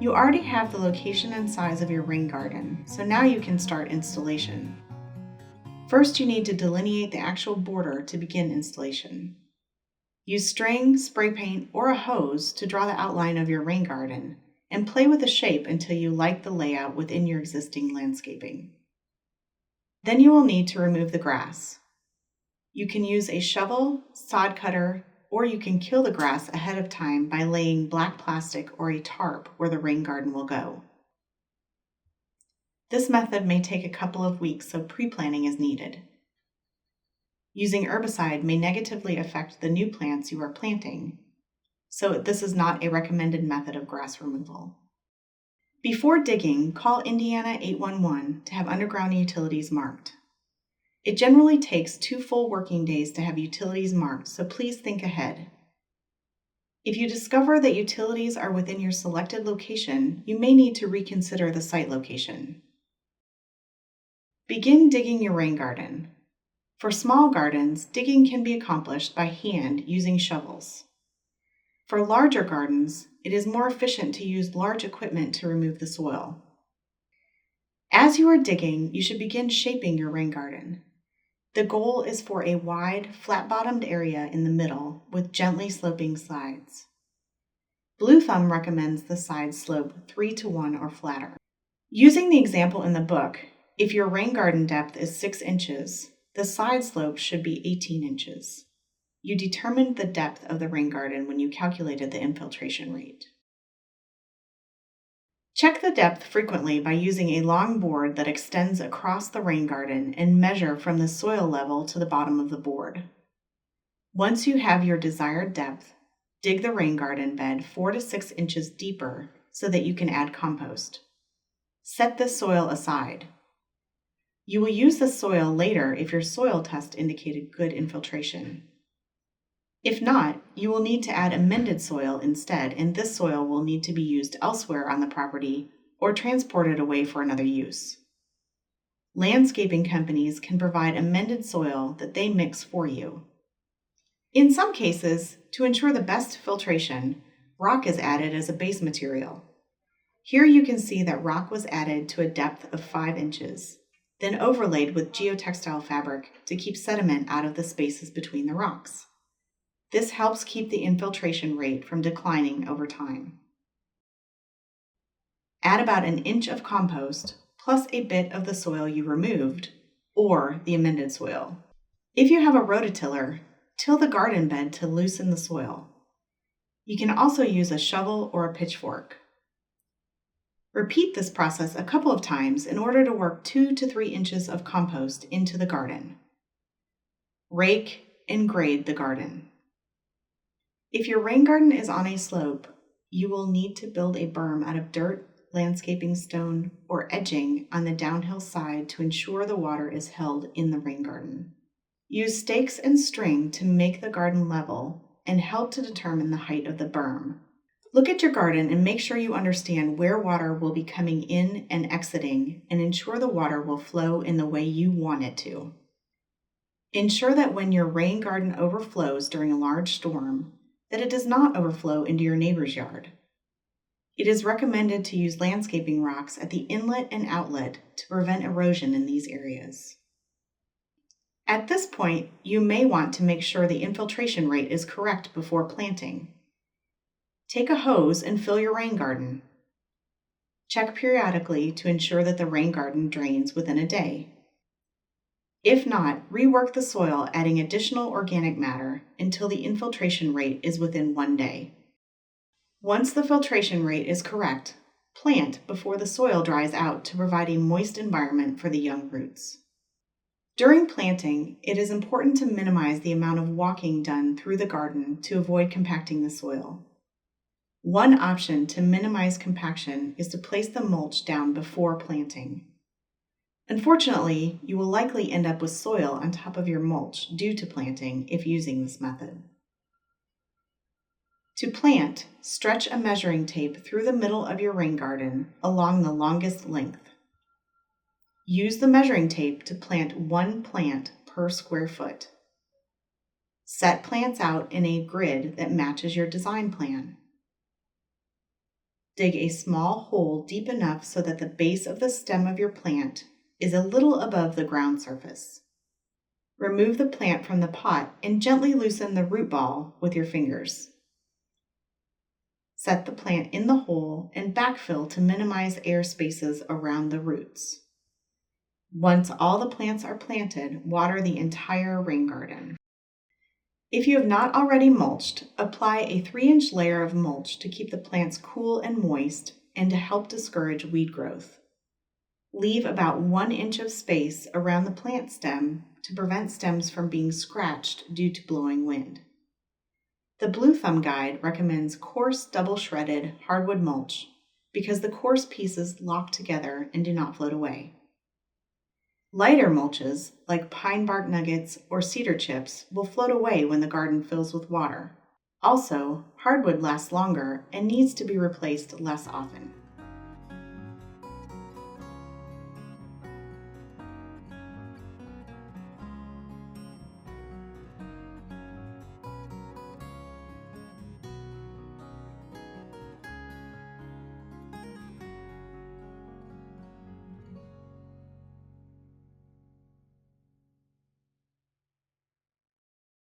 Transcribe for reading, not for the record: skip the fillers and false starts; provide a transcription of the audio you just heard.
You already have the location and size of your rain garden, so now you can start installation. First, you need to delineate the actual border to begin installation. Use string, spray paint, or a hose to draw the outline of your rain garden, and play with the shape until you like the layout within your existing landscaping. Then you will need to remove the grass. You can use a shovel, sod cutter, or you can kill the grass ahead of time by laying black plastic or a tarp where the rain garden will go. This method may take a couple of weeks, so pre-planning is needed. Using herbicide may negatively affect the new plants you are planting, so this is not a recommended method of grass removal. Before digging, call Indiana 811 to have underground utilities marked. It generally takes 2 full working days to have utilities marked, so please think ahead. If you discover that utilities are within your selected location, you may need to reconsider the site location. Begin digging your rain garden. For small gardens, digging can be accomplished by hand using shovels. For larger gardens, it is more efficient to use large equipment to remove the soil. As you are digging, you should begin shaping your rain garden. The goal is for a wide, flat-bottomed area in the middle with gently sloping sides. Blue Thumb recommends the sides slope 3:1 or flatter. Using the example in the book, if your rain garden depth is 6 inches, the side slope should be 18 inches. You determined the depth of the rain garden when you calculated the infiltration rate. Check the depth frequently by using a long board that extends across the rain garden and measure from the soil level to the bottom of the board. Once you have your desired depth, dig the rain garden bed 4 to 6 inches deeper so that you can add compost. Set the soil aside. You will use the soil later if your soil test indicated good infiltration. If not, you will need to add amended soil instead, and this soil will need to be used elsewhere on the property or transported away for another use. Landscaping companies can provide amended soil that they mix for you. In some cases, to ensure the best filtration, rock is added as a base material. Here you can see that rock was added to a depth of 5 inches, then overlaid with geotextile fabric to keep sediment out of the spaces between the rocks. This helps keep the infiltration rate from declining over time. Add about 1 inch of compost plus a bit of the soil you removed or the amended soil. If you have a rototiller, till the garden bed to loosen the soil. You can also use a shovel or a pitchfork. Repeat this process a couple of times in order to work 2 to 3 inches of compost into the garden. Rake and grade the garden. If your rain garden is on a slope, you will need to build a berm out of dirt, landscaping stone, or edging on the downhill side to ensure the water is held in the rain garden. Use stakes and string to make the garden level and help to determine the height of the berm. Look at your garden and make sure you understand where water will be coming in and exiting, and ensure the water will flow in the way you want it to. Ensure that when your rain garden overflows during a large storm, that it does not overflow into your neighbor's yard. It is recommended to use landscaping rocks at the inlet and outlet to prevent erosion in these areas. At this point, you may want to make sure the infiltration rate is correct before planting. Take a hose and fill your rain garden. Check periodically to ensure that the rain garden drains within a day. If not, rework the soil, adding additional organic matter until the infiltration rate is within 1 day. Once the filtration rate is correct, plant before the soil dries out to provide a moist environment for the young roots. During planting, it is important to minimize the amount of walking done through the garden to avoid compacting the soil. One option to minimize compaction is to place the mulch down before planting. Unfortunately, you will likely end up with soil on top of your mulch due to planting if using this method. To plant, stretch a measuring tape through the middle of your rain garden along the longest length. Use the measuring tape to plant 1 plant per square foot. Set plants out in a grid that matches your design plan. Dig a small hole deep enough so that the base of the stem of your plant is a little above the ground surface. Remove the plant from the pot and gently loosen the root ball with your fingers. Set the plant in the hole and backfill to minimize air spaces around the roots. Once all the plants are planted, water the entire rain garden. If you have not already mulched, apply a 3-inch layer of mulch to keep the plants cool and moist and to help discourage weed growth. Leave about 1 inch of space around the plant stem to prevent stems from being scratched due to blowing wind. The Blue Thumb Guide recommends coarse double-shredded hardwood mulch because the coarse pieces lock together and do not float away. Lighter mulches, like pine bark nuggets or cedar chips, will float away when the garden fills with water. Also, hardwood lasts longer and needs to be replaced less often.